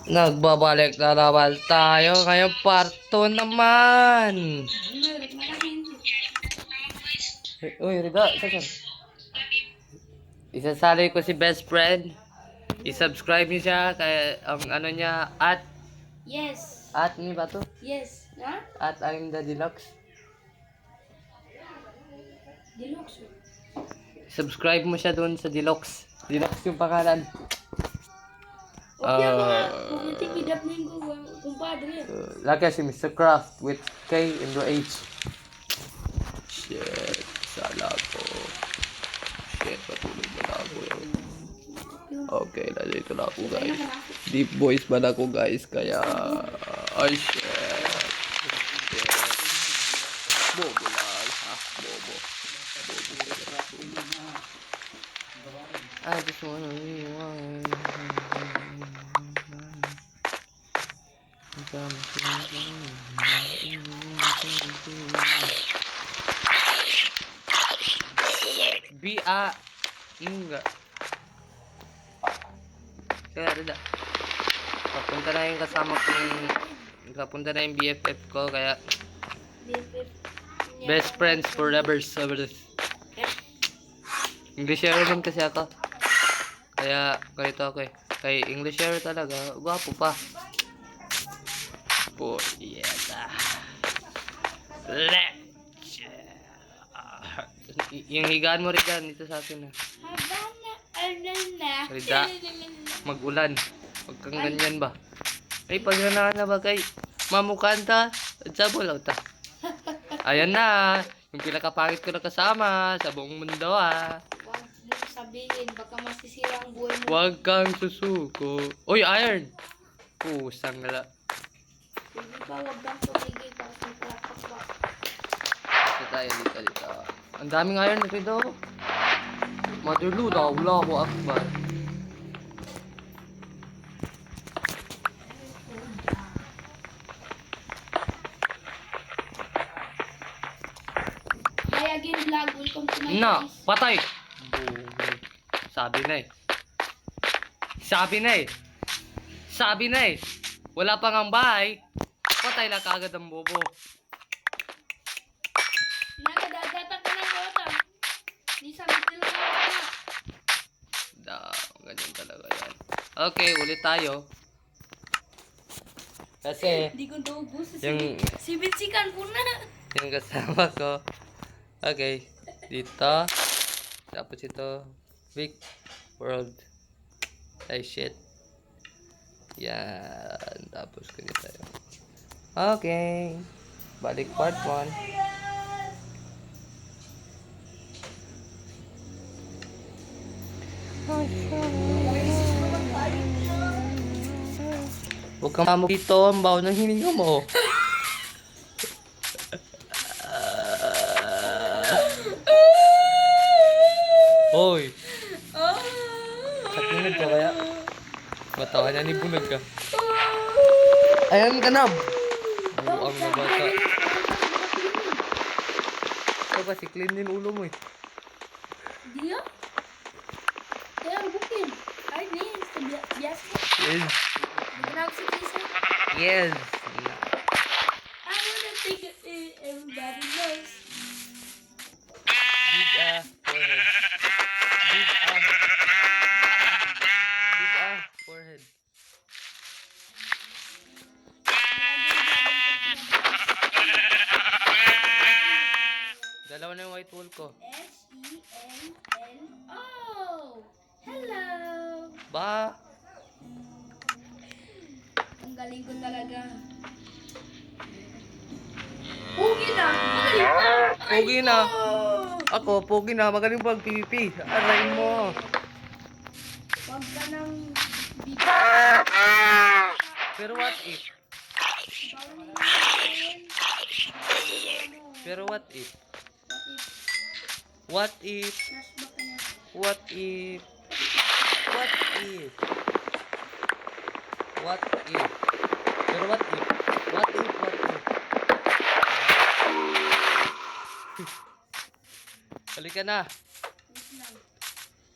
Nagbabalik na naman tayo. Ngayon part 2 naman. Uy, Rida, isa. Isasali ko si best friend. I-subscribe niyo siya kaya ang ano niya Yes. at ni ba to? Yes. Ha? At I'm the Deluxe. Deluxe. Subscribe mo siya doon sa Deluxe. Deluxe yung pangalan. Okay mga pumuntik bidap minggu kumpadre. Lagi si Mr. Craft with K and H. Shit, sala ko. Shit, patuloy na ako yun. Okay, nandito na ako guys. Deep voice ba na ako guys, kaya... Ay, shit. Shit. Bobo lang, ha? Bobo. I just wanna rewind. Enggak. Kaya ada. Papunta na yung kasama ko papunta na yung BFF ko kaya best friends forever. English naman kasi ako. Kaya ganito ako eh. Kay English talaga. Gwapo pa. Po, yes. Yung higaan mo rin dito sa akin. Rida, mag-ulan. Huwag kang ganyan ba? Ay, pagranaan na ba kay mamukanta? Sabol ta. Ayan na. Yung pinakapangit ko na kasama sa buong mundo ah. Huwag mo sabihin, baka masisira ang buhay mo. Huwag kang susuko. Uy, iron! Pusang nala. Hindi ba huwag kang tumigil para sa pakpak. Dito tayo, dito. Ang daming iron na dito. Motherloo na, wala ako akbar. Hi again vlog, welcome to my Na, place. patay! Sabi na eh. Sabi na eh. Wala pang ang bahay. Patay na kagad ang bobo. Nakadadatak ka ng kota. Di sabi sila na. Ganyan talaga yan. Okay, ulit tayo. Kasi, Di ko naubos. Yung- Sibit-sikan po na. yung kasama ko. Okay, dito. Tapos ito, big world. Ay, shit. Yan. Tapos ganyan tayo. Okay. Balik part 1. Huwag kang mamok dito. Ang baho ng hininga mo. Hoy. Sakinag ka kaya? Matawa na ni bunag ka. Ayan ka na. Buang na bata. Ito ba si clean din ulo mo eh. Dia? Kaya ang bukin. Ay, di. Biasa. Yes. Kenapa sih bisa? Yes. I wanna take it. Everybody knows. Big forehead. Big forehead. Dalawa na yung white wall ko. Senlo. Hello. Ba? Ang galing ko talaga. Pugi na. Magaling pa. Pogi na. Oh. Ako, pogi na. Magaling pag PVP. Aray mo. Huwag ka nang Pero what if? Pero what if? What if? What if? What if? What if? Pero what if? What if? Halika na.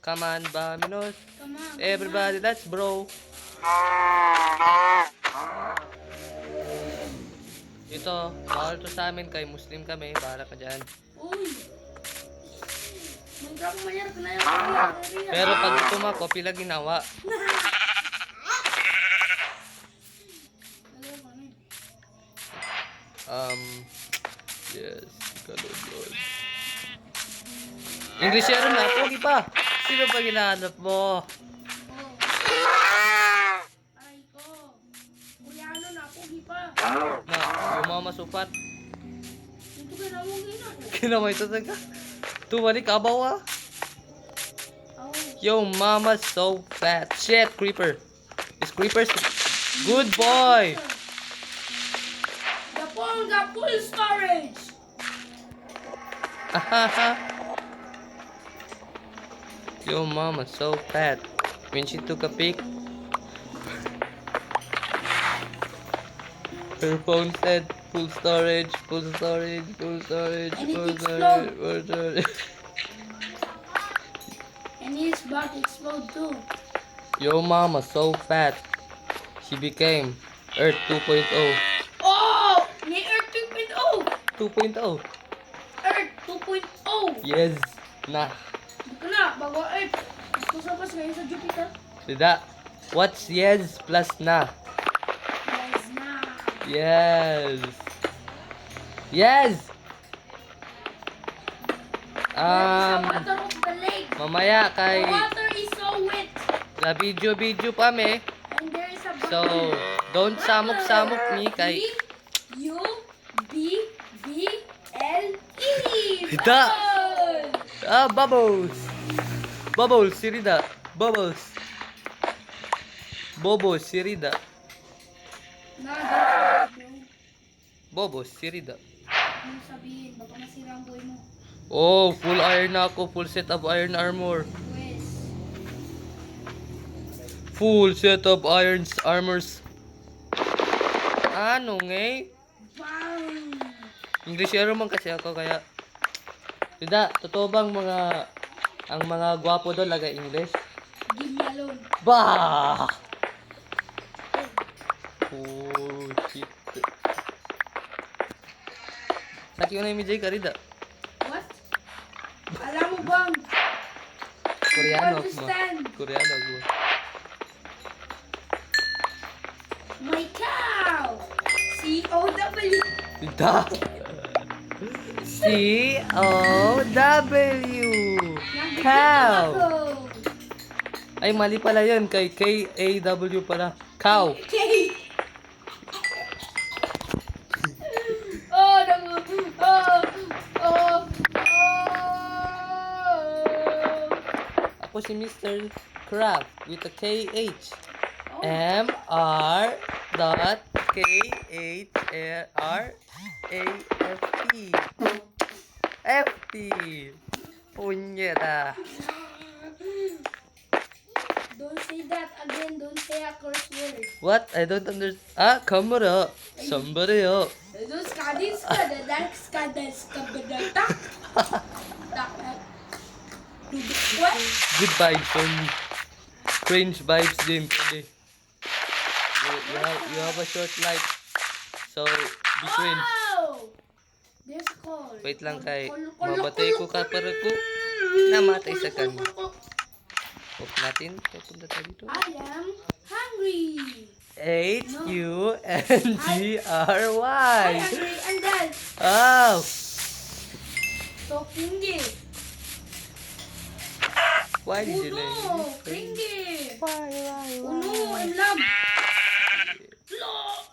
Come on, Baminos. Come on. Everybody, let's bro. Ito, bawal to sa amin kay Muslim kami. Bahala ka dyan. Uy! Magkak mayar ka na yung Pero pag tumako, pila ginawa. Yes, kalulod. Inglesero na, pogi pa. Sino pa ginahanap mo? Aray ko. Koreano na, pogi pa. Na, yung mga masupat. Ito ka na mong ina. Kinamay sa taga. Tumani kabaw ah. Oh. Yo, mama's so fat. Shit, creeper. This creeper's good boy. The phone got full storage. Ahaha. Yo, mama's so fat. When she took a pic, her phone said full storage, full storage, full storage, And it full explode. storage, full storage. And his butt explode too. Yo, mama so fat. She became Earth 2.0. Oh! May Earth 2.0! 2.0. Earth 2.0! Yes. Na. Di ka na, bago Earth. Kusabas ngayon sa Jupiter. Sida. What's yes plus na? Yes na. Yes. Yes. There is the water of the lake. Mamaya The kay water is so wet. la video pa me. And there is a So, don't samok-samok me kay U-B-B-L-E. Hita. Bubble! Bubbles. Bubbles sirida. Bubbles. Bobo sirida. Na, dapat mo. Bobo sirida. Ano sabihin? Baka masira ang buhay mo. Oh, full iron na ako. Full set of iron armor. Pwes. Full set of irons armors. Ano nga? Bang! Inglesero man kasi ako kaya. Tidak, totoo bang ang mga gwapo doon lagay English? Give me alone. Bah! Oh, shit. Saki ko na yung Jay Karida. What? Alam mo bang? Koreano. Understand. Koreano ko. My cow! C-O-W. Tidak. C-O-W. Cow. Ay, mali pala yun. Kay K-A-W pala. Cow. Okay. Oh, naku. Oh, oh, oh. Ako si Mr. Craft with a K-H. M-R.K-H-R-A-F-T. F-T. Punyeta. Don't say that again. Don't say a curse word. What? I don't understand. Ah, kamera. Somebody up. Those kadis ka, the dark skadas ka ba na tak? Tak. What? Good vibes only. Cringe vibes din. Pwede. You have a short life. So, be cringe. Oh! There's a call. Wait lang kay Call, mabatay ko ka para ko namatay sa kan. Hope natin. Pupunta tayo dito. I am hungry. H-U-N-G-R-Y. I'm hungry and then Oh. talking it. Why did you Uno, name Kringy. Why? Uno, I'm love. Lo.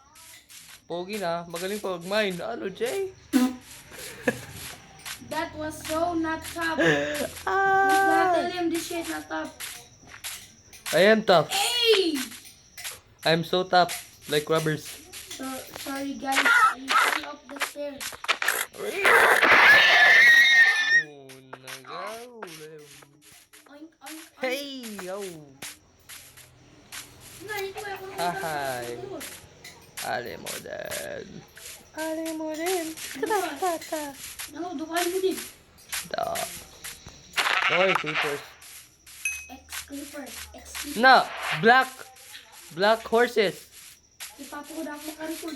Pogi na. Magaling pa mag-mine. Ano, Jay? That was so not top. Tell him this shit not top. I am tough. Hey! I'm so tough. Like rubbers. So, sorry guys, I fell off the stairs. Oink, oink, oink. Hey, yo. Nalito ako ng Hi. Ale mo din. Ale mo din. Kata. No, dukaan mo din. Da. Oy, creepers. Ex-clipper. Ex-clipper. No, black. Black horses. Ipapa ko na ako makarecord.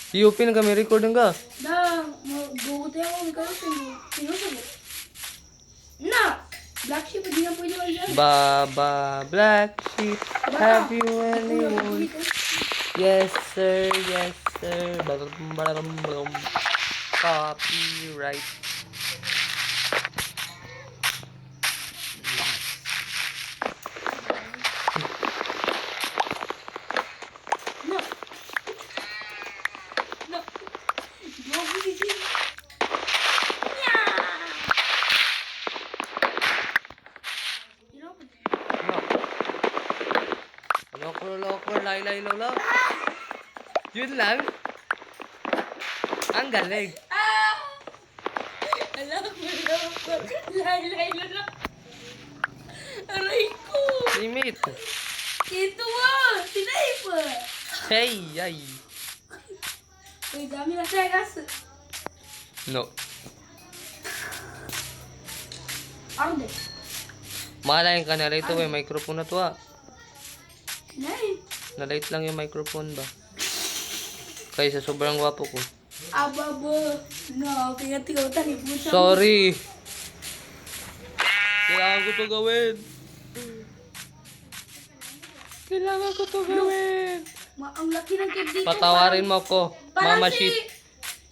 Iyupin kami recording ka. Mag-guguti ako ng kayo sinusagot. Na! Black sheep, hindi na pwede wala dyan. Baba, black sheep, have you anyone? Yes, sir. Yes, sir. Balam. Copyright. No. No. No, hindi. Lokur, lay, lolo. Yun lang. Ang galing. Alam ko. Lay, lala. Aray ko. Limit. Ito mo. Sinay pa. Hey, ay. Uy, dami na segas. No. Arde. Malayan ka na rito, may microphone na to ah. Nay. Na-light lang yung microphone ba? Kaya sa sobrang gwapo ko. Ababa. No, kaya tigaw tani po siya. Sorry. Kailangan ko to gawin. Kailangan ko to gawin. Ang laki ng cake dito. Patawarin mo ko, Parang Mama si Sheep.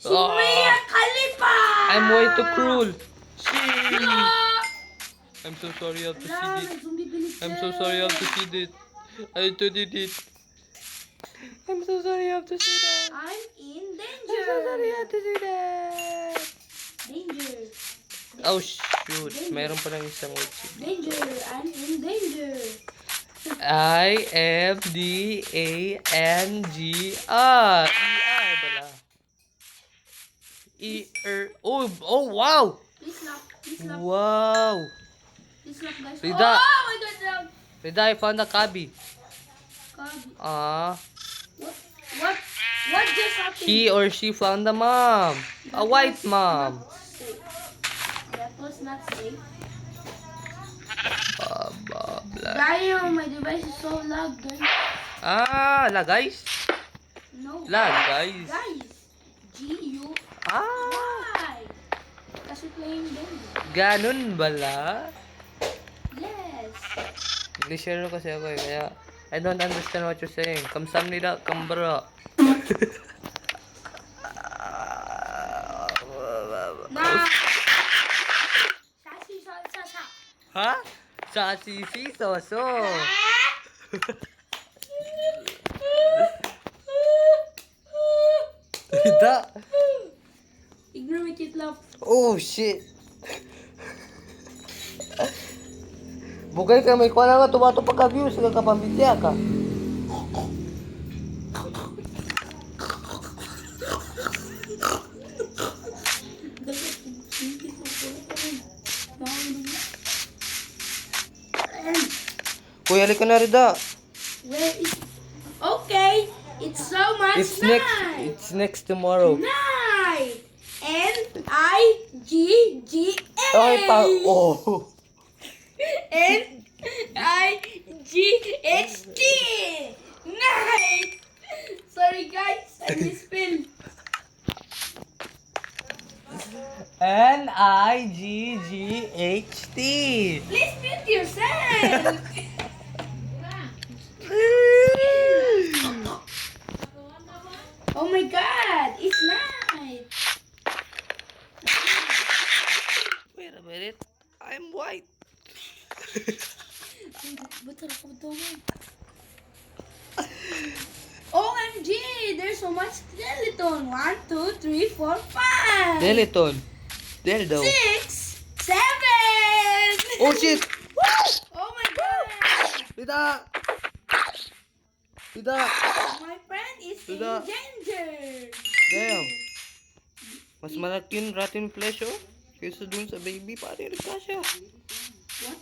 Mia Khalifa. I'm way too cruel. No. I'm so sorry I have to see Wala, this. zombie bilis I'm so sorry I have to see this. I did it. I'm so sorry I have to see that. I'm in I'm so sorry I danger. have to see that. Danger. Oh shoot, mayroon pa lang isang word. Danger. I'm in danger. I-M-D-A-N-G-R. E-R bala. E-R. Oh wow. Please slap. Please slap. Wow. Please slap, guys. Rida. Oh my God, slap. Rida, I found a cubby. Kabi. What? What just happened? He or she found a mom. A white mom. Safe. That was not safe. Blah. Damn, my device is so lag, guys. La guys. No. Lag, guys. Guys. G-U. Ah, Why? Kasi playing game. ganun bala. Yes. Englishero kasi ako eh, kaya I don't understand what you're saying. Kamsamnida, kambara. Na. Sashi, sa. Ha? Sa sisi soso. Tidak. Ignore it, love. Oh shit. Bugay ka may kuha nga tumato pagka views ka kapambitya ka. Kuya, halik ka na Rida. Where is... Okay, it's so much It's next. night. It's next tomorrow. Night. N-I-G-G-A. Okay pa. Oh. N-I-G-H-T. Night. Sorry guys, I misspelled. N-I-G-G-H-T. Please mute yourself. Oh my God, it's night. Wait a minute. I'm white. Betul aku betul. OMG, there's so much skeleton. 1, 2, 3, 4, 5. Deliton. Deldo. 6, 7. Oh shit. Oh my God. Rida. Rida. My friend is in Sudah. danger. Damn. Mas malaki yung rotten flesh oh. Kaysa dun sa baby, pare rin ka siya. What?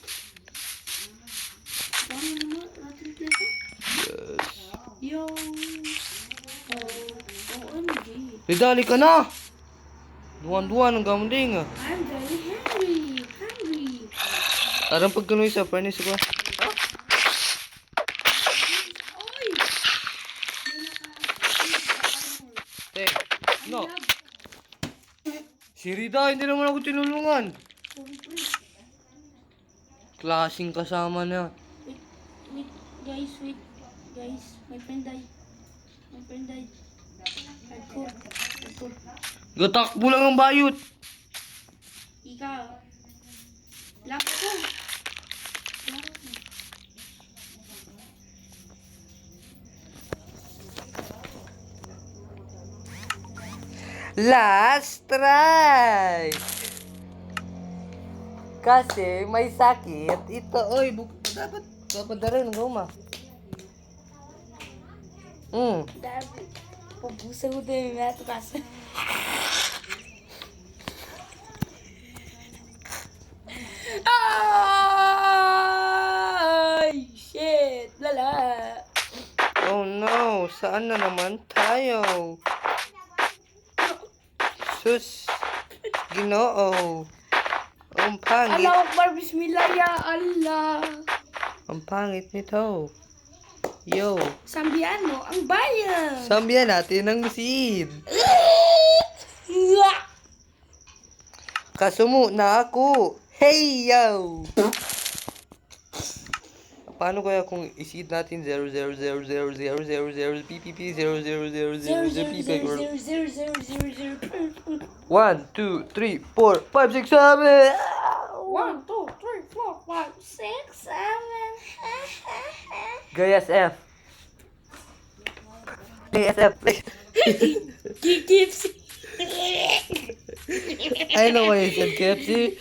Ano natin dito? Yes. Yo. OMG. Ridali ka na! Duwan-duwan ang gamding ah. I'm very hungry. Arang pagkanoy sa furnace ba? Oy! Te, no. Si Rita, hindi naman ako tinulungan. Klaseng kasama na. Wait, guys, wait. Guys, my friend died. My friend died. Hardcore. Gatakbo lang ang bayot. Ikaw. Lap ko. Last try! Kasi may sakit. Ito, oy, dapat papadarin ng goma. Dapat. Pabusa ko din yung nato kasi. Ay! Shit! Lala! Oh no, saan na naman tayo? Sus, Ginoo. Ang pangit. Allah Akbar, Bismillah, ya Allah. Ang pangit nito. Yo, Sambihan mo ang bayan. sambihan natin ang misin. Kasumo na ako. Hey, yo! Paano kaya kung isid natin 000000000 PPP 00000 PPP 1, 2, 3, 4, 5, 6, 7. 1, 2, 3, 4, 5, 6, 7. Gayas F. Gayas F. KFC. I know why you said KFC.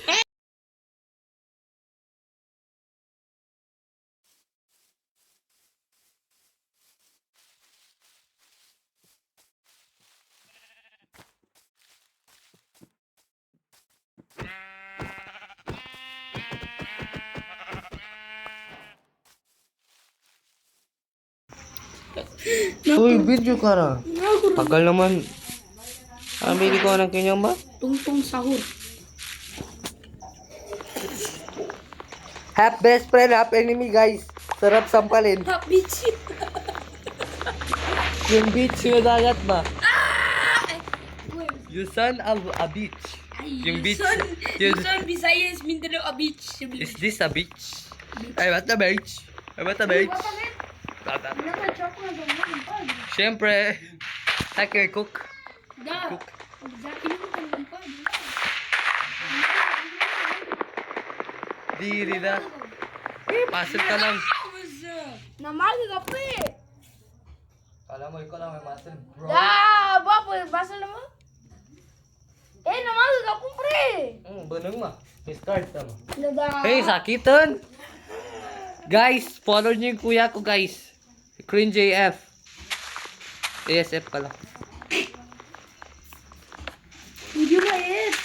Uy, video ka na. Tagal naman. Bili ko ng kanyang ba? Tungtong sahur. Half best friend, half enemy, guys. Sarap sampalin. Top bitch. Yung beach yung dagat ba? Uy. Yung son of a beach. Yung beach. Luzon, Visayas, Mindanao, a beach. Is this a beach? Ay, what the beach? Ay, what the beach? Tata. Siyempre, I can cook. Da. Cook. Diri na. Pasok ka lang. Namali ka pa eh. Kala mo, ikaw lang may muscle, bro. Da, bapo, basal naman. Namali ka po pre. Banang ma. Start na mo. Da. Hey, sakitan! Guys, follow niyo yung kuya ko, guys. Cringe AF. ASF pala. Hindi mo it.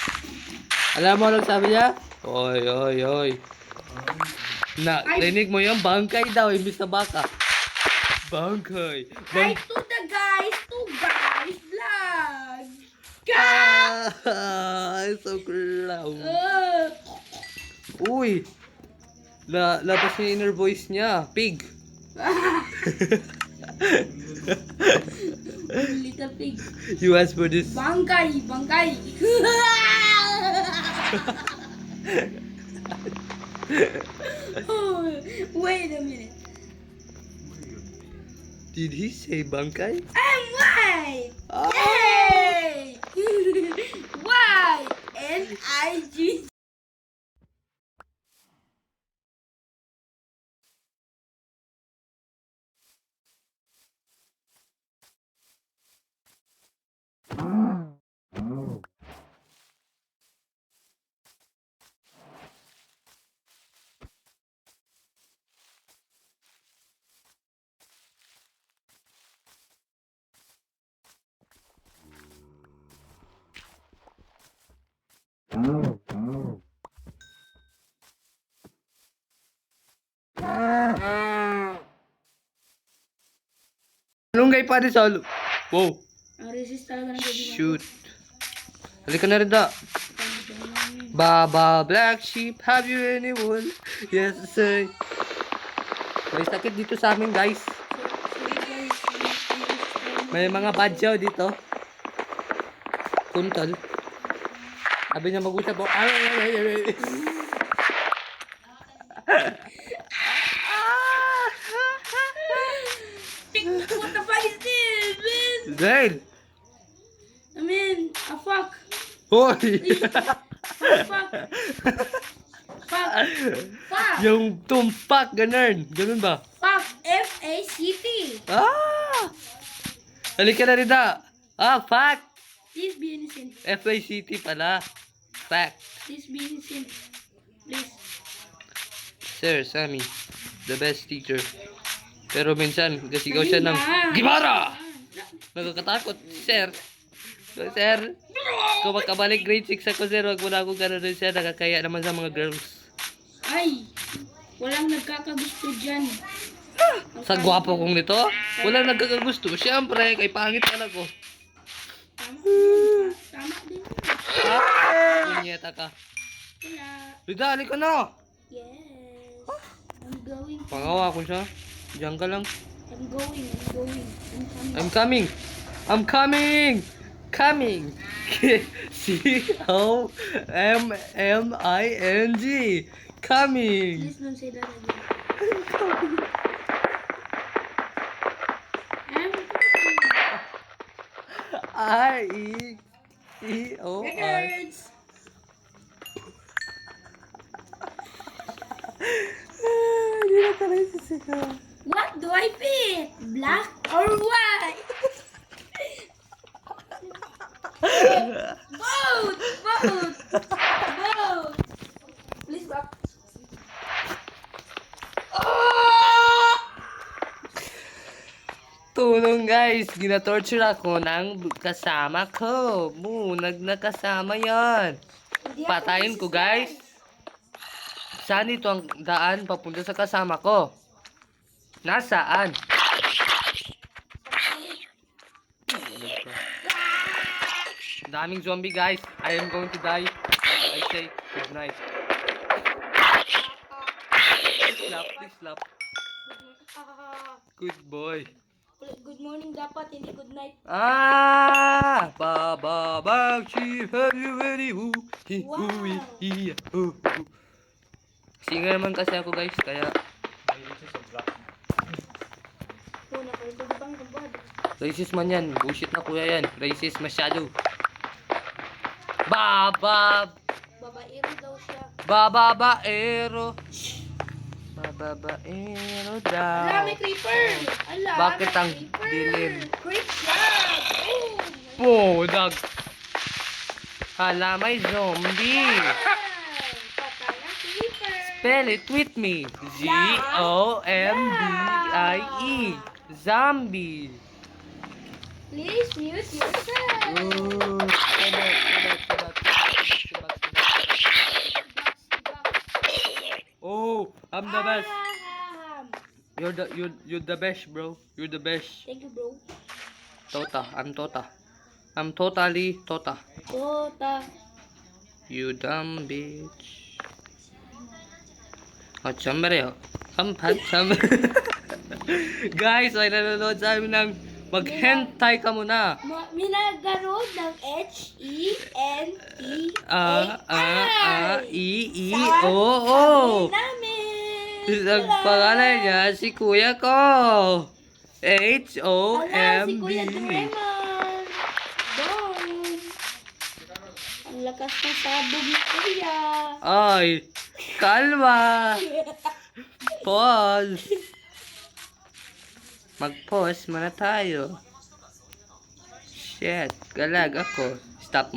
Alam mo anong sabi niya? Oy, oy, oy. Rinig mo yung bangkay daw, imbis na baka. Bangkay. Hi to the guys, vlog. So clown. Uy. Labas niya yung inner voice niya. Pig. Little pig. You asked for this. Bangkay. Oh, wait a minute. Did he say bangkay? I'm white. Oh. Yay! Y-N-I-G. Lunggay pa rin sa ulo. Wow. Ang resist talaga ng gabi. Shoot. Halika na rin da. Baba black sheep, have you any wool? Yes, sir. May sakit dito sa amin, guys. May mga badyaw dito. Kuntol. Sabi niya mag-usap po. Ay, ay, ay, ay, ay. What the fuck is this, man? Zayn! I mean, fuck. Hoy! Fuck. Fuck. Fuck. Yung tumpak, ganun. Ganun ba? Fuck. F-A-C-T. Ah! Halika na rin na. Ah, fact! Please be innocent. F-A-C-T pala. Fact. Please be innocent. Please. Sir, Sammy. The best teacher. Pero minsan, gasigaw siya ng Kanina. Gibara! Nakakatakot, sir. Sir, kung makabalik grade 6 ako, sir, wag mo na akong gano'n siya. Nakakaya naman sa mga girls. Ay. Walang nagkakagusto dyan. Sa gwapo kong nito, walang nagkakagusto. Siyempre, kay pangit ka ko. Tama din. Punyeta ka. Wala. Lidali ka na! Yes. I'm going. Pangawa ko siya. Diyan ka lang. I'm going. I'm coming. I'm coming. Coming. C-O-M-M-I-N-G. Coming. Please don't say that again. I'm R-E-C-O-R. records. Hindi na tayo sisigaw. What do I pick? Black or white? Both! Both! Both! Please stop. Tulong guys, gina-torture ako ng kasama ko. Nakasama yan. Patayin ko guys. Saan ito ang daan papunta sa kasama ko? Nasaan? Daming zombie guys. I am going to die. I say good night. Please slap. Good boy. Good morning dapat, hindi good night. Ah! Baba bang chief, have you ready? Wow. Singer naman kasi ako guys, kaya Oh, nakalibang gambad. racist man yan. Bullshit na kuya yan. Racist masyado. Baba Babaero daw siya. babaero. Babaero daw. Ala, may creeper! Ala, Bakit may ang creeper. dilim? Creep shot! Podag. Hala, may zombie. Ay, patay ang creeper. Spell it with me. Z-O-M-B-I-E. Zombie. Please mute yourself. Oh, I'm the best. Ah, You're the best, bro. You're the best. Thank you, bro. Tota, I'm Tota. I'm totally Tota. Tota. You dumb bitch. Oh, chambre oh. Chambre. Guys, may nanonood sa amin ng mag-hentai ka muna. Minaganood ng H-E-N-T-A-I. E-E-O-O. Namin. Ang pangalan niya, si kuya ko. Ala, si H-O-M-B. Kuya Doraemon. Boom. Ang lakas ng sabog ni Kuya. Ay, kalma. Pause. Mag-pause muna tayo. Shit, galag ako. Stop